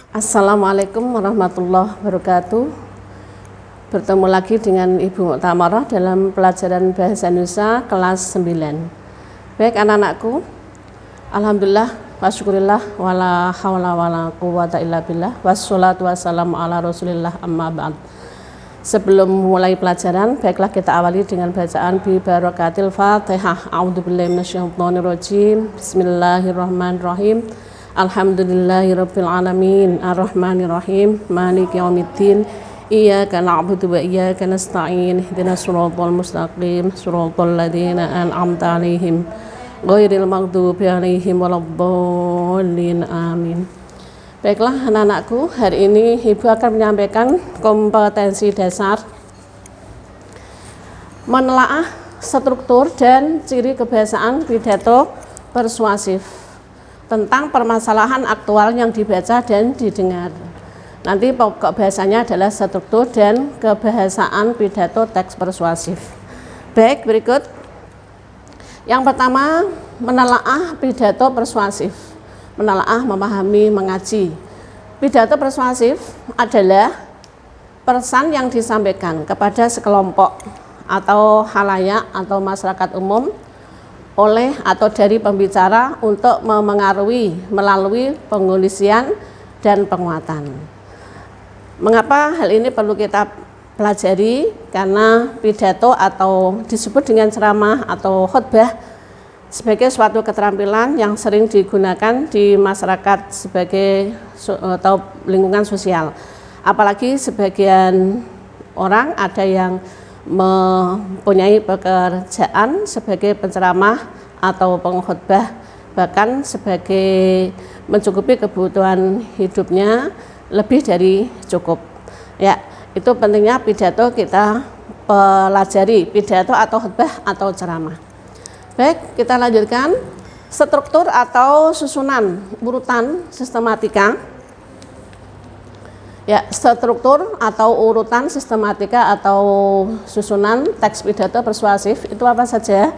Assalamualaikum warahmatullahi wabarakatuh. Bertemu lagi dengan Ibu Mu'tamarah dalam pelajaran Bahasa Indonesia kelas 9. Baik anak-anakku, alhamdulillah wa syukurillah wala hawla wala quwwata illa billah wassalatu wassalamu ala rasulillah amma ba'd. Sebelum mulai pelajaran, baiklah kita awali dengan bacaan bi barakatil Fatihah. A'udzubillahi minasyaitonirrajim. Bismillahirrahmanirrahim. Alhamdulillahirabbil alamin arrahmanirrahim maliki yaumiddin iyyaka na'budu wa iyyaka nasta'in ihdinas siratal mustaqim siratal ladzina an'amta 'alaihim ghairil maghdubi 'alaihim waladdallin amin. Baiklah anak-anakku, hari ini Ibu akan menyampaikan kompetensi dasar menelaah struktur dan ciri kebiasaan pidato persuasif tentang permasalahan aktual yang dibaca dan didengar. Nanti pokok bahasanya adalah struktur dan kebahasaan pidato teks persuasif. Baik, berikut. Yang pertama, menelaah pidato persuasif. Menelaah, memahami, mengaji. Pidato persuasif adalah pesan yang disampaikan kepada sekelompok atau halayak atau masyarakat umum oleh atau dari pembicara untuk memengaruhi melalui pengulisian dan penguatan. Mengapa hal ini perlu kita pelajari? Karena pidato atau disebut dengan ceramah atau khutbah sebagai suatu keterampilan yang sering digunakan di masyarakat sebagai atau lingkungan sosial. Apalagi sebagian orang ada yang mempunyai pekerjaan sebagai penceramah atau pengkhotbah, bahkan sebagai mencukupi kebutuhan hidupnya lebih dari cukup. Ya, itu pentingnya pidato kita pelajari, pidato atau khotbah atau ceramah. Baik, kita lanjutkan. Struktur atau susunan urutan sistematika. Ya, struktur atau urutan sistematika atau susunan teks pidato persuasif itu apa saja?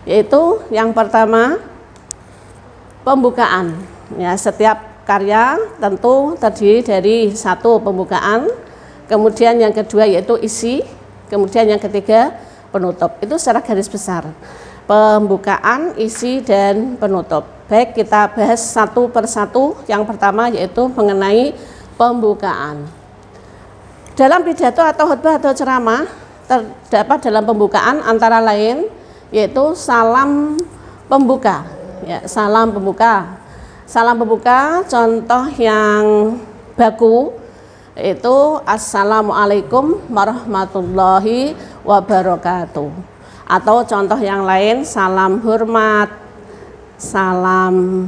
Yaitu yang pertama, pembukaan. Ya, setiap karya tentu terdiri dari satu pembukaan, kemudian yang kedua yaitu isi, kemudian yang ketiga penutup. Itu secara garis besar. Pembukaan, isi, dan penutup. Baik, kita bahas satu persatu. Yang pertama yaitu mengenai pembukaan. Dalam pidato atau khutbah atau ceramah terdapat dalam pembukaan antara lain yaitu salam pembuka. Ya, salam pembuka. Salam pembuka contoh yang baku yaitu Assalamualaikum warahmatullahi wabarakatuh. Atau contoh yang lain salam hormat, salam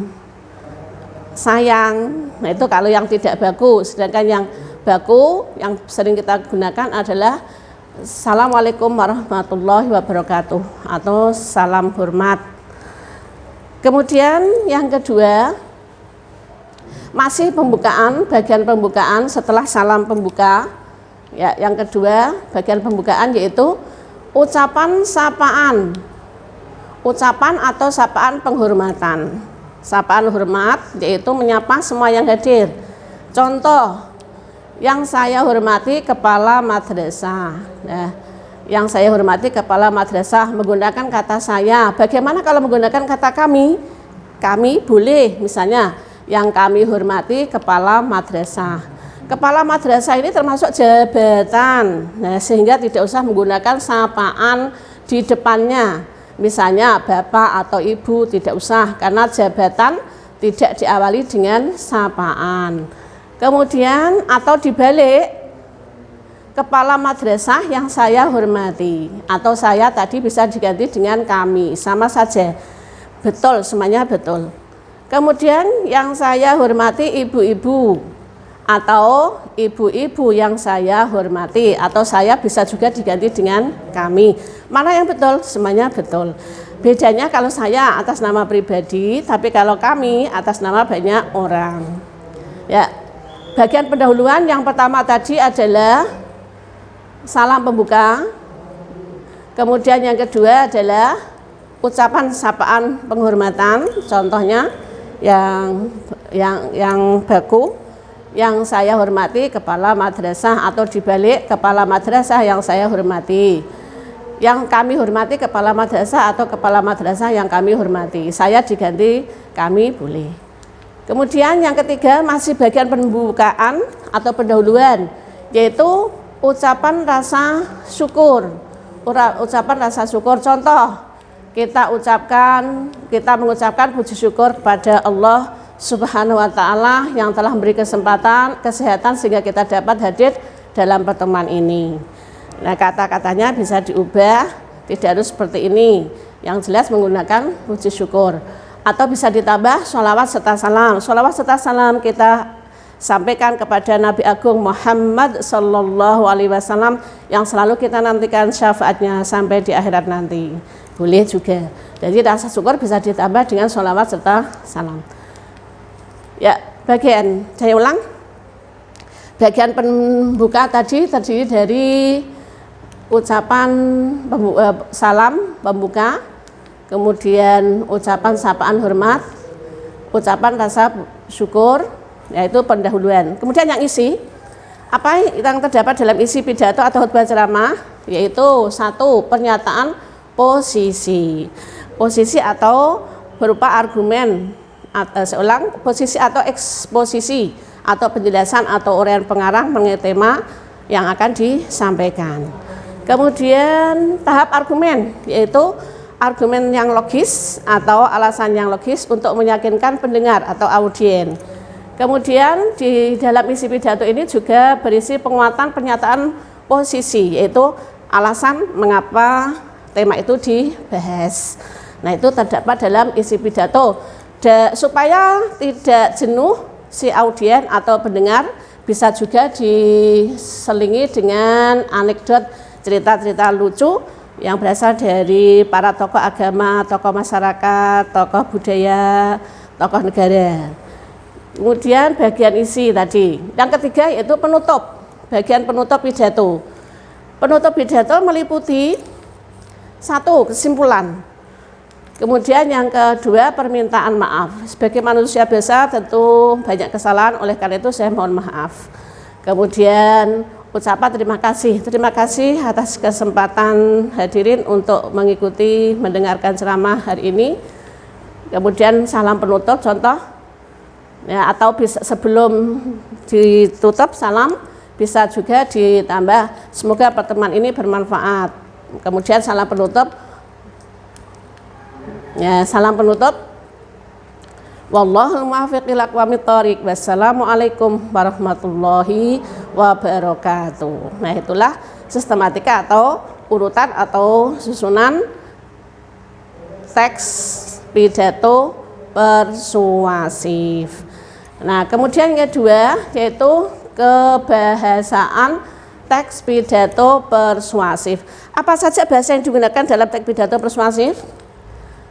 sayang. Nah, itu kalau yang tidak baku. Sedangkan yang baku yang sering kita gunakan adalah Assalamualaikum warahmatullahi wabarakatuh atau salam hormat. Kemudian yang kedua, masih pembukaan, bagian pembukaan setelah salam pembuka. Ya, yang kedua, bagian pembukaan yaitu ucapan sapaan. Ucapan atau sapaan penghormatan. Sapaan hormat yaitu menyapa semua yang hadir. Contoh, yang saya hormati kepala madrasah. Nah, yang saya hormati kepala madrasah menggunakan kata saya. Bagaimana kalau menggunakan kata kami? Kami boleh, misalnya yang kami hormati kepala madrasah. Kepala madrasah ini termasuk jabatan. Nah, sehingga tidak usah menggunakan sapaan di depannya. Misalnya bapak atau ibu tidak usah karena jabatan tidak diawali dengan sapaan. Kemudian atau dibalik, kepala madrasah yang saya hormati atau saya tadi bisa diganti dengan kami, sama saja. Betul, semuanya betul. Kemudian yang saya hormati ibu-ibu atau ibu-ibu yang saya hormati atau saya bisa juga diganti dengan kami. Mana yang betul? Semuanya betul. Bedanya kalau saya atas nama pribadi, tapi kalau kami atas nama banyak orang. Ya, bagian pendahuluan yang pertama tadi adalah salam pembuka. Kemudian yang kedua adalah ucapan sapaan penghormatan, contohnya yang baku. yang saya hormati kepala madrasah, atau dibalik kepala madrasah yang saya hormati. Yang kami hormati kepala madrasah atau kepala madrasah yang kami hormati. Saya diganti kami boleh. Kemudian yang ketiga masih bagian pembukaan atau pendahuluan, yaitu ucapan rasa syukur. Ucapan rasa syukur, contoh kita mengucapkan puji syukur kepada Allah Subhanahu wa Ta'ala yang telah memberi kesehatan sehingga kita dapat hadir dalam pertemuan ini. Nah, kata-katanya bisa diubah, tidak harus seperti ini. Yang jelas menggunakan puji syukur. Atau bisa ditambah sholawat serta salam. Sholawat serta salam kita sampaikan kepada Nabi Agung Muhammad Sallallahu Alaihi Wasallam yang selalu kita nantikan syafaatnya sampai di akhirat nanti. Boleh juga. Jadi rasa syukur bisa ditambah dengan sholawat serta salam. Ya, saya ulang. Bagian pembuka tadi terdiri dari ucapan salam pembuka, kemudian ucapan sapaan hormat, ucapan rasa syukur, yaitu pendahuluan. Kemudian yang isi, apa yang terdapat dalam isi pidato atau khutbah ceramah, yaitu satu, pernyataan posisi atau berupa argumen, posisi atau eksposisi atau penjelasan atau uraian pengarang mengenai tema yang akan disampaikan. Kemudian tahap argumen, yaitu argumen yang logis atau alasan yang logis untuk meyakinkan pendengar atau audien. Kemudian di dalam isi pidato ini juga berisi penguatan pernyataan posisi, yaitu alasan mengapa tema itu dibahas. Nah, itu terdapat dalam isi pidato. Supaya tidak jenuh si audien atau pendengar, bisa juga diselingi dengan anekdot, cerita-cerita lucu yang berasal dari para tokoh agama, tokoh masyarakat, tokoh budaya, tokoh negara. Kemudian bagian isi tadi. Yang ketiga yaitu penutup, bagian penutup pidato. Penutup pidato meliputi satu, kesimpulan. Kemudian yang kedua, permintaan maaf. Sebagai manusia biasa tentu banyak kesalahan, oleh karena itu saya mohon maaf. Kemudian ucapan terima kasih atas kesempatan hadirin untuk mengikuti mendengarkan ceramah hari ini. Kemudian salam penutup contoh, ya, atau bisa sebelum ditutup salam bisa juga ditambah semoga pertemuan ini bermanfaat. Kemudian salam penutup, ya, salam penutup, wallahul muwaffiq ila aqwamit thoriq. Wassalamualaikum warahmatullahi wabarakatuh. Nah, itulah sistematika atau urutan atau susunan teks pidato persuasif. Nah, kemudian yang kedua yaitu kebahasaan teks pidato persuasif. Apa saja bahasa yang digunakan dalam teks pidato persuasif?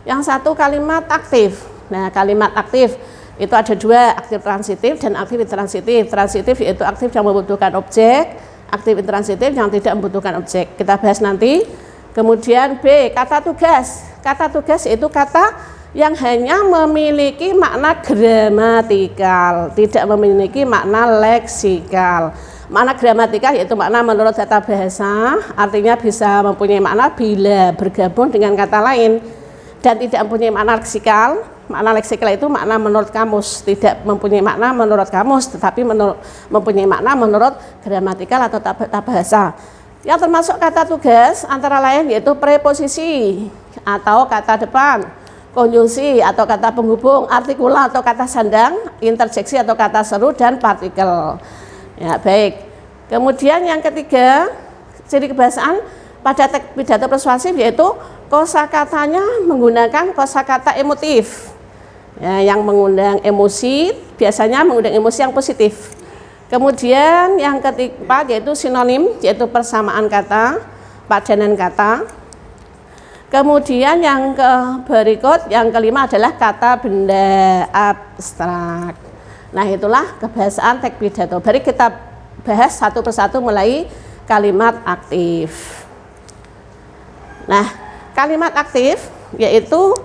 Yang satu, kalimat aktif. Nah, kalimat aktif itu ada dua, aktif transitif dan aktif intransitif. Transitif yaitu aktif yang membutuhkan objek, aktif intransitif yang tidak membutuhkan objek. Kita bahas nanti. Kemudian B, kata tugas. Kata tugas itu kata yang hanya memiliki makna gramatikal, tidak memiliki makna leksikal. Makna gramatikal yaitu makna menurut tata bahasa, artinya bisa mempunyai makna bila bergabung dengan kata lain, dan tidak mempunyai makna leksikal. Makna leksikal itu makna menurut kamus, tidak mempunyai makna menurut kamus, tetapi mempunyai makna menurut gramatikal atau tata bahasa. Yang termasuk kata tugas antara lain yaitu preposisi atau kata depan, konjungsi atau kata penghubung, artikula atau kata sandang, interjeksi atau kata seru, dan partikel. Ya, baik. Kemudian yang ketiga, ciri kebahasaan pada teks pidato persuasif yaitu kosakatanya menggunakan kosakata emotif. Ya, yang mengundang emosi, biasanya mengundang emosi yang positif. Kemudian yang keempat yaitu sinonim, yaitu persamaan kata, padanan kata. Kemudian yang berikut, yang kelima adalah kata benda abstrak. Nah, itulah kebahasaan teks pidato. Mari kita bahas satu persatu mulai kalimat aktif. Nah, kalimat aktif yaitu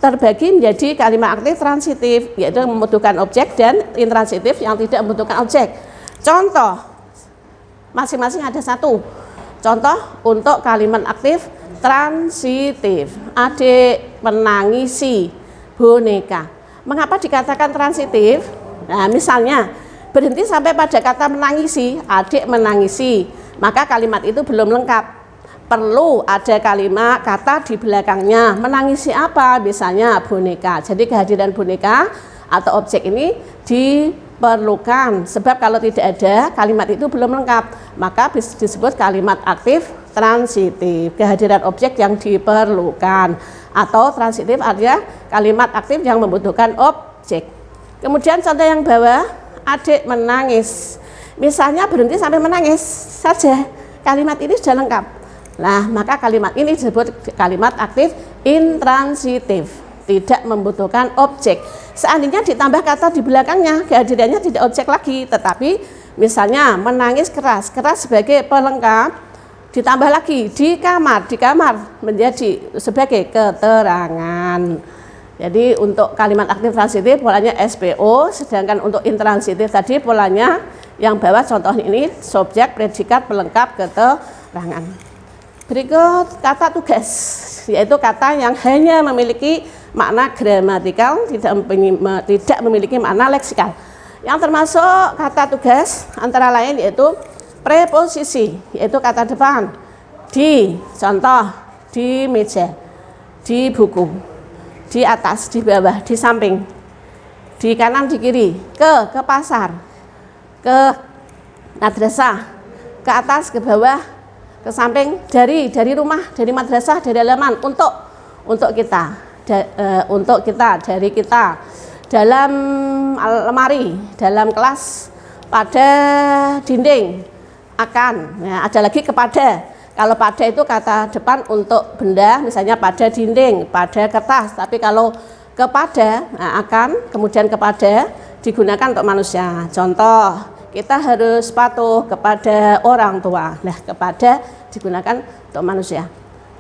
terbagi menjadi kalimat aktif transitif, yaitu membutuhkan objek, dan intransitif yang tidak membutuhkan objek. Contoh, masing-masing ada satu. Contoh untuk kalimat aktif transitif. Adik menangisi boneka. Mengapa dikatakan transitif? Nah, misalnya berhenti sampai pada kata menangisi, adik menangisi, maka kalimat itu belum lengkap. Perlu ada kalimat kata di belakangnya. Menangisi apa? Misalnya boneka. Jadi kehadiran boneka atau objek ini diperlukan. Sebab kalau tidak ada, kalimat itu belum lengkap. Maka bisa disebut kalimat aktif transitif. Kehadiran objek yang diperlukan. Atau transitif artinya kalimat aktif yang membutuhkan objek. Kemudian contoh yang bawah, adik menangis. Misalnya berhenti sampai menangis saja. Kalimat ini sudah lengkap. Nah, maka kalimat ini disebut kalimat aktif intransitif, tidak membutuhkan objek. Seandainya ditambah kata di belakangnya, kehadirannya tidak objek lagi, tetapi misalnya menangis keras, keras sebagai pelengkap, ditambah lagi di kamar menjadi sebagai keterangan. Jadi untuk kalimat aktif transitif polanya SPO, sedangkan untuk intransitif tadi polanya yang bawah contoh ini subjek, predikat, pelengkap, keterangan. Berikut kata tugas, yaitu kata yang hanya memiliki makna gramatikal, tidak memiliki makna leksikal. Yang termasuk kata tugas antara lain yaitu preposisi, yaitu kata depan, di, contoh, di meja, di buku, di atas, di bawah, di samping, di kanan, di kiri, ke pasar, ke madrasah, ke atas, ke bawah, ke samping, dari rumah, dari madrasah, dari halaman, untuk kita, dari kita, dalam lemari, dalam kelas, pada dinding, akan. Nah, ada lagi kepada. Kalau pada itu kata depan untuk benda, misalnya pada dinding, pada kertas. Tapi kalau kepada, nah, akan, kemudian kepada digunakan untuk manusia. Contoh, kita harus patuh kepada orang tua. Nah, kepada digunakan untuk manusia.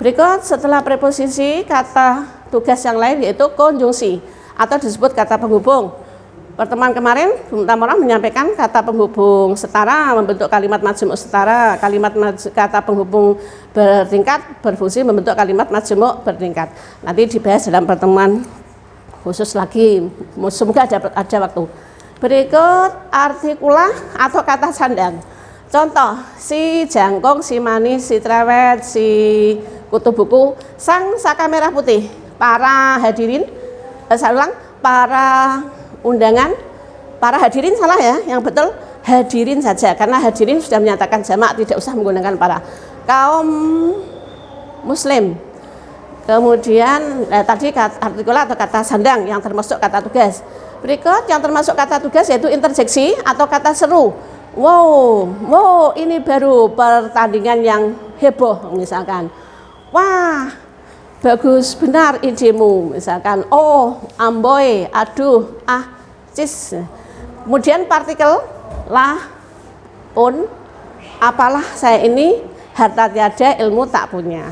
Berikut setelah preposisi kata tugas yang lain yaitu konjungsi atau disebut kata penghubung. Pertemuan kemarin Bung Tamara menyampaikan kata penghubung setara membentuk kalimat majemuk setara, kata penghubung bertingkat berfungsi membentuk kalimat majemuk bertingkat. Nanti dibahas dalam pertemuan khusus lagi, semoga ada waktu. Berikut artikula atau kata sandang. Contoh, si jangkung, si manis, si cerewet, si kutu buku, sang saka merah putih. Para hadirin, saya ulang, para undangan, para hadirin salah ya, yang betul hadirin saja. Karena hadirin sudah menyatakan jamak, tidak usah menggunakan para. Kaum muslim. Kemudian tadi artikula atau kata sandang yang termasuk kata tugas. Berikut yang termasuk kata tugas yaitu interjeksi atau kata seru. Wow, ini baru pertandingan yang heboh misalkan. Wah, bagus benar idemu misalkan. Oh, amboy, aduh, cis. Kemudian partikel lah, pun, apalah saya ini harta tiada ilmu tak punya.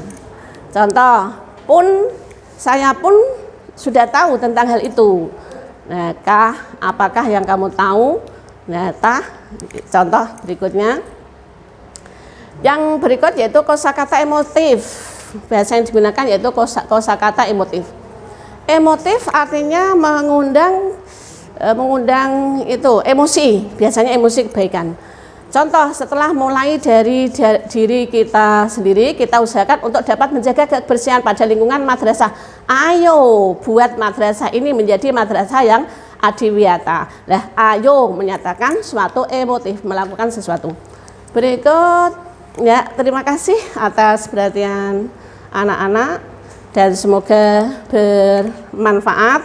Contoh, pun, saya pun sudah tahu tentang hal itu. Nah, apakah yang kamu tahu? Nah, contoh berikutnya. Yang berikut yaitu kosakata emotif. Bahasa yang digunakan yaitu kosakata emotif. Emotif artinya mengundang itu emosi, biasanya emosi kebaikan. Contoh, setelah mulai dari diri kita sendiri, kita usahakan untuk dapat menjaga kebersihan pada lingkungan madrasah. Ayo buat madrasah ini menjadi madrasah yang adiwiyata. Nah, ayo menyatakan suatu emotif, melakukan sesuatu. Berikut, ya, terima kasih atas perhatian anak-anak dan semoga bermanfaat.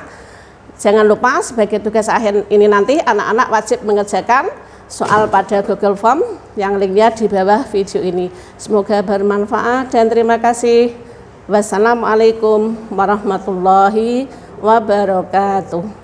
Jangan lupa sebagai tugas akhir ini nanti anak-anak wajib mengerjakan soal pada Google Form yang linknya di bawah video ini. Semoga bermanfaat dan terima kasih. Wassalamualaikum warahmatullahi wabarakatuh.